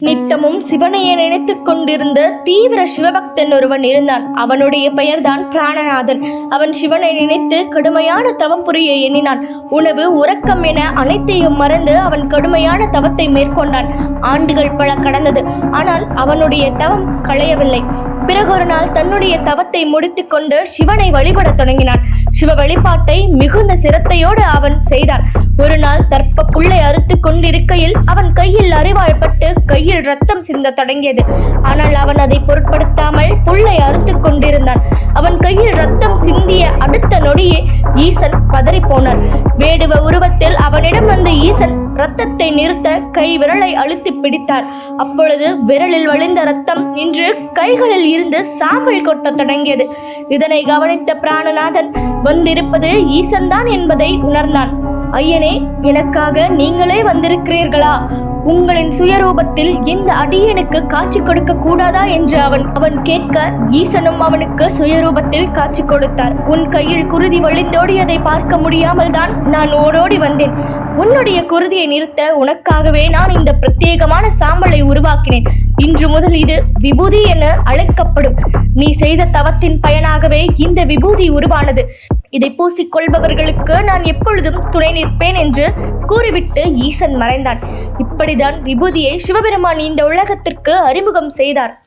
நித்தமும் சிவனையே நினைத்துக் கொண்டிருந்த தீவிர சிவபக்தன் ஒருவன் இருந்தான். அவனுடைய பெயர்தான் பிராணநாதன். அவன் சிவனை நினைத்து கடுமையான தவம் புரிய எண்ணினான். உணவு, உறக்கம் என அனைத்தையும் மறந்து அவன் கடுமையான தவத்தை மேற்கொண்டான். ஆண்டுகள் பல கடந்தது. ஆனால் அவனுடைய தவம் களையவில்லை. பிறகு ஒரு நாள் தன்னுடைய தவத்தை முடித்துக் கொண்டு சிவனை வழிபடத் தொடங்கினான். சிவ வழிபாட்டை மிகுந்த சிரத்தையோடு அவன் செய்தான். ஒரு நாள் தர்ப்ப புல்லை அறுத்து கொண்டிருக்கையில் அவன் கையில் அரிவாள்பட்டு கையில் ரத்தம் சிந்த தொடங்கியது. ஆனால் அவன் அதை பொருட்படுத்தாமல் புல்லை அறுத்து கொண்டிருந்தான். அவன் கையில் ரத்தம் சிந்திய அடுத்த நொடியே ஈசன் பதறி போனார். வேடுவ உருவத்தில் அவனிடம் வந்த ஈசன் ரத்தத்தை நிறுத்த கை விரலை அழுத்தி பிடித்தார். அப்பொழுது விரலில் வழிந்த ரத்தம் நின்று கைகளில் இருந்து சாம்பல் கொட்ட தொடங்கியது. இதனை கவனித்த பிராணநாதன் வந்திருப்பது ஈசன்தான் என்பதை உணர்ந்தான். ஐயனே, எனக்காக நீங்களே வந்திருக்கிறீர்களா? உங்களின் சுயரூபத்தில் இந்த அடியனுக்கு காட்சி கொடுக்க கூடாதா என்று அவன் கேட்க, ஈசனும் அவனுக்கு சுயரூபத்தில் காட்சி கொடுத்தார். உன் கையில் குருதி வழிந்தோடியதை பார்க்க முடியாமல் தான் நான் ஓடோடி வந்தேன். உன்னுடைய குருதியை நிறுத்த உனக்காகவே நான் இந்த பிரத்யேகமான சாம்பலை உருவாக்கினேன். இன்று முதல் இது விபூதி என அழைக்கப்படும். நீ செய்த தவத்தின் பயனாகவே இந்த விபூதி உருவானது. இதை பூசிக்கொள்பவர்களுக்கு நான் எப்பொழுதும் துணை நிற்பேன் என்று கூறிவிட்டு ஈசன் மறைந்தான். இப்படிதான் விபூதியை சிவபெருமான் இந்த உலகத்திற்கு அறிமுகம் செய்தார்.